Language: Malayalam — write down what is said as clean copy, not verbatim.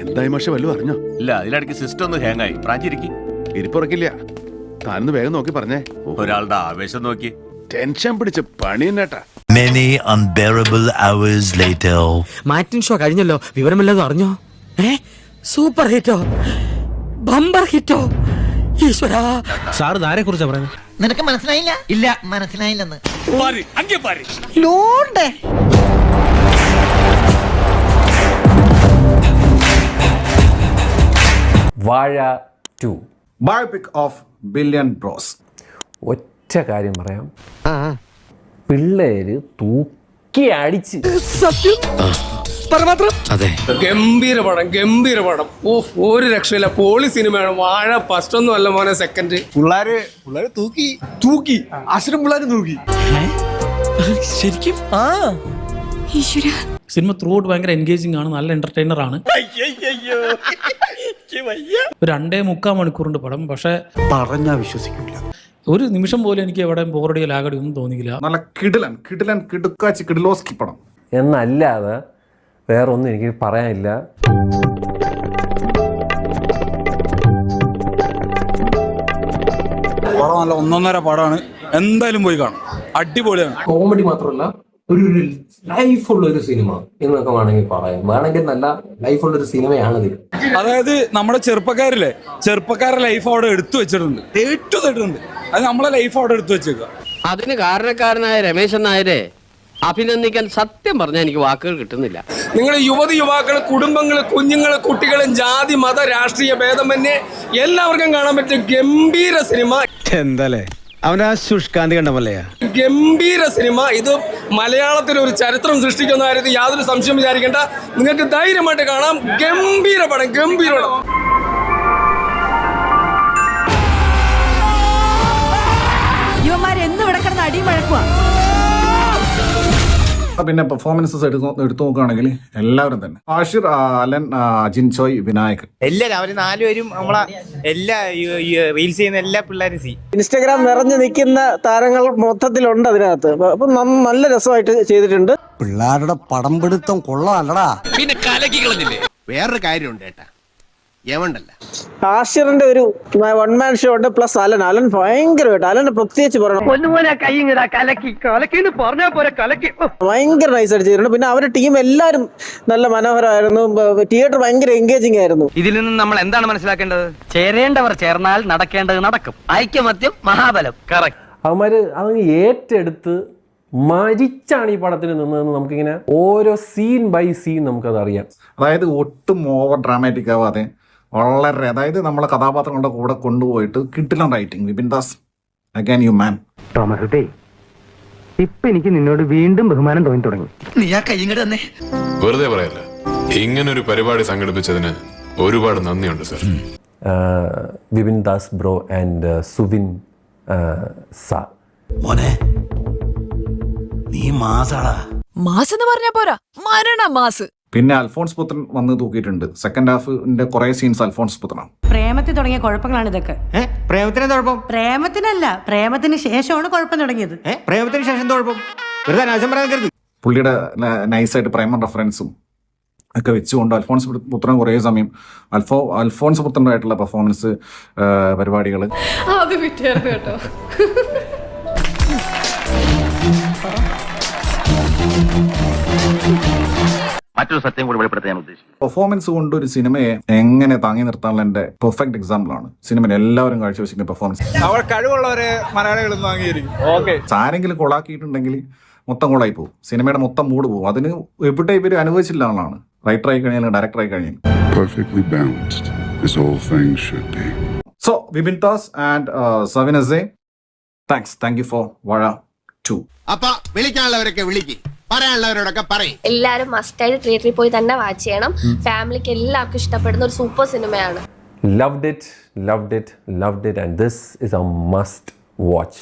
എന്തായി മാഷെ വല്ലതും അറിഞ്ഞോ? ഇല്ല, അതിലിടയ്ക്ക് സിസ്റ്റം ഒന്ന് ഹാങ് ആയി. പ്രാഞ്ചിരിക്കും ഇരിപ്പുറക്കില്ല. താനൊന്ന് വേഗം നോക്കി പറഞ്ഞേ. ഒരാളുടെ ആവേശം നോക്കി. ടെൻഷൻ പിടിച്ച് പണി തന്നെട്ടാ. Many unbearable hours later. Matinee show കഴിഞ്ഞല്ലോ, വിവരമില്ലതും അറിഞ്ഞോ? സൂപ്പർ ഹിറ്റോ, ബമ്പർ ഹിറ്റോ, ഈശ്വരാ. സാർ ആരെ കുറിച്ചാ പറയുന്നത്? നിനക്ക് മനസ്സിലായില്ല? ഇല്ല, മനസ്സിലായില്ലെന്ന്. വാഴ 2 ബയോപിക് ഓഫ് ബില്യൺ ബ്രോസ്. ഒറ്റ കാര്യം പറയാം, പിള്ളേര് തൂക്കി അടിച്ച്. ഗംഭീര പടം. ഒരു രക്ഷയില്ല. പോളി സിനിമയാണ് വാഴ. ഫസ്റ്റ് ഒന്നും അല്ല മോനെ, സെക്കൻഡ്. പിള്ളേര് തൂക്കി അശ്വരം പിള്ളേര് തൂക്കി. ശരിക്കും സിനിമ ത്രൂ ഔട്ട് ഭയങ്കര എൻഗേജിങ് ആണ്, നല്ല എന്റർടൈനർ ആണ്. ഒരു 2.25 മണിക്കൂറിന്റെ പടം. പക്ഷെ പറഞ്ഞാ വിശ്വസിക്കില്ല, ഒരു നിമിഷം പോലും എനിക്ക് എവിടെ ബോറടിയോ ലാഗടി ഒന്നും തോന്നിയില്ല. നല്ല കിടുക്കാച്ചി കിടിലോസ്കി പടം എന്നല്ലാതെ വേറൊന്നും എനിക്ക് പറയാനില്ല. പടം നല്ല ഒന്നൊന്നര പടമാണ്, എന്തായാലും പോയി കാണും. അടിപൊളിയാണ്. കോമഡി മാത്രമല്ല, ഒരു ലൈഫുള്ള ഒരു സിനിമ എന്നൊക്കെ വേണമെങ്കിൽ നല്ല ലൈഫുള്ള ഒരു സിനിമയാണിത്. അതായത് നമ്മുടെ ചെറുപ്പക്കാരുടെ ലൈഫ് അവിടെ എടുത്തു വെച്ചിട്ടുണ്ട്, ഏറ്റവും അത് നമ്മളെ ലൈഫ് അവിടെ എടുത്തു വെച്ചേക്കുക. അതിന് കാരണക്കാരനായ രമേശൻ നായരെ അഭിനന്ദിക്കാൻ സത്യം പറഞ്ഞാൽ എനിക്ക് വാക്കുകൾ കിട്ടുന്നില്ല. നിങ്ങൾ യുവാക്കള്, കുടുംബങ്ങള്, കുഞ്ഞുങ്ങള്, കുട്ടികളും, ജാതി മത രാഷ്ട്രീയ ഭേദമന്യേ എല്ലാവർക്കും കാണാൻ പറ്റിയ ഗംഭീര സിനിമ. എന്താലേ അവനാ ശുഷ്കാന്തി കണ്ടമല്ലേ? ഗംഭീര സിനിമ. ഇത് മലയാളത്തിൽ ഒരു ചരിത്രം സൃഷ്ടിക്കുന്ന കാര്യത്തിൽ യാതൊരു സംശയം വിചാരിക്കേണ്ട. നിങ്ങൾക്ക് ധൈര്യമായിട്ട് കാണാം. ഗംഭീര പടം. യുവമാരെന്നും ഇവിടെ കിടന്ന് അടിമഴക്കുക. പിന്നെ പെർഫോമൻസസ് എടുത്തു നോക്കുകയാണെങ്കിൽ എല്ലാവരും തന്നെ ആഷിർ, അലൻ, അജിൻ ചോയ്, വിനായകൻ, എല്ലാവരും അവര് 4 പേരും നമ്മളെ എല്ലാ റീൽസ് ചെയ്യുന്ന എല്ലാ പിള്ളേരും ഇൻസ്റ്റാഗ്രാം നിറഞ്ഞു നിൽക്കുന്ന താരങ്ങൾ മൊത്തത്തിലുണ്ട് അതിനകത്ത്. അപ്പൊ നല്ല രസമായിട്ട് ചെയ്തിട്ടുണ്ട്. പിള്ളേരുടെ പടം പിടുത്തം കൊള്ളാമല്ലടാ. പിന്നെ കലക്കി കളഞ്ഞില്ലേ? വേറൊരു കാര്യമുണ്ട് കേട്ടാ, യമണ്ടല്ല, ആഷിറിന്റെ ഒരു 1 മാൻ ഷോ ഉണ്ട്. പ്ലസ് അലൻ ഭയങ്കരമായിട്ട്, അലനെ പ്രത്യേകിച്ച് പറയണം, ഭയങ്കര നൈസായിട്ട് ചെയ്തിട്ടുണ്ട്. പിന്നെ അവരുടെ ടീം എല്ലാവരും നല്ല മനോഹരമായിരുന്നു. തിയേറ്റർ ഭയങ്കര എൻഗേജിങ് ആയിരുന്നു. ഇതിൽ നിന്നും നമ്മൾ എന്താണ് മനസ്സിലാക്കേണ്ടത്? ചേരേണ്ടവർ ചേർന്നാൽ നടക്കേണ്ടത് നടക്കും. ഐക്യമത്യം മഹാബലം. കറക്റ്റ്. അവന്മാര് അതങ്ങ് ഏറ്റെടുത്ത് മരിച്ചാണ് ഈ പടത്തിൽ നിന്നതെന്ന് നമുക്കിങ്ങനെ ഓരോ സീൻ ബൈ സീൻ നമുക്കത് അറിയാം. അതായത് ഒട്ടും ഓവർ ഡ്രാമാറ്റിക് ആവാതെ വളരെ, അതായത് നമ്മളെ കഥാപാത്രങ്ങളുടെ കൂടെ കൊണ്ടുപോയിട്ട് കിട്ടില്ല writing. Vipin Das again you man. ഇപ്പൊ എനിക്ക് നിന്നോട് വീണ്ടും ബഹുമാനം തോന്നി തുടങ്ങി. നീ ആ കയ്യങ്ങട് തന്നെ. വെറുതെ പറയല്ല, ഇങ്ങനൊരു പരിപാടി സംഘടിപ്പിച്ചതിന് ഒരുപാട് നന്ദിയുണ്ട് sir. Vipin Das bro and Suvin sir. മോനെ നീ മാസാടാ. മാസ് എന്ന് പറഞ്ഞാ പോരാ, മരണ മാസ്. പിന്നെ അൽഫോൺസ് പുത്രൻ വന്ന് തൂക്കിയിട്ടുണ്ട്. സെക്കൻഡ് ഹാഫിന്റെ കുറെ സീൻസ് അൽഫോൺസ് പുത്രനാണ്. പ്രേമത്തിൽ തുടങ്ങിയ കുഴപ്പങ്ങളാണ് ഇതൊക്കെ. പ്രേമത്തിന് കുഴപ്പം? പ്രേമത്തിനല്ല, പ്രേമത്തിന് ശേഷമാണ് കുഴപ്പം തുടങ്ങിയത്. പ്രേമത്തിന് ശേഷം കുഴപ്പം? വെറുതെ അനാവശ്യം പറയാൻ കരുതി. പുള്ളിയുടെ നൈസായിട്ട് പ്രേമ റെഫറൻസും ഒക്കെ വെച്ചുകൊണ്ട് അൽഫോൺസ് പുത്രൻ കുറേ സമയം അൽഫോൺസ് പുത്രൻ്റെ ആയിട്ടുള്ള പെർഫോമൻസ് പരിപാടികൾ അത് വിറ്റായിരുന്നു കേട്ടോ. മറ്റൊരു സത്യം കൂടി വെളിപ്പെടുത്താൻ ഉദ്ദേശിക്കുന്നു. പെർഫോമൻസ് കൊണ്ട് ഒരു സിനിമയെ എങ്ങനെ താങ്ങി നിർത്താനുള്ള എന്റെ പെർഫെക്റ്റ് എക്സാമ്പിൾ ആണ് സിനിമയിൽ എല്ലാവരും കാഴ്ചവെച്ചിരിക്കുന്ന പെർഫോമൻസ്. അവർ കഴിവുള്ളവരെ മലയാളികളും വാങ്ങിയിരിക്കും. ഓക്കെ, ആരെങ്കിലും കൊളാക്കിയിട്ടുണ്ടെങ്കിൽ മൊത്തം കൊളായി പോകും, സിനിമയുടെ മൊത്തം മൂഡ് പോകും. അതിന് എവിടെ ഇവര് അനുഭവിച്ചില്ല എന്നുള്ളതാണ്. റൈറ്റർ ആയി കഴിഞ്ഞാൽ, ഡയറക്ടർ ആയി കഴിഞ്ഞാൽ Perfectly balanced, as all things should be. So Vibin Das and Savin Azay, thank you for Vara 2. അപ്പൊ വിളിക്കാനുള്ളവരൊക്കെ വിളിക്ക്, പറയാനുള്ളവരോടൊക്കെ പറയും. എല്ലാവരും മസ്റ്റായിട്ട് തിയേറ്ററിൽ പോയി തന്നെ വാച്ച് ചെയ്യണം. ഫാമിലിക്ക് എല്ലാവർക്കും ഇഷ്ടപ്പെടുന്ന ഒരു സൂപ്പർ സിനിമയാണ്. Loved it and this is a must watch.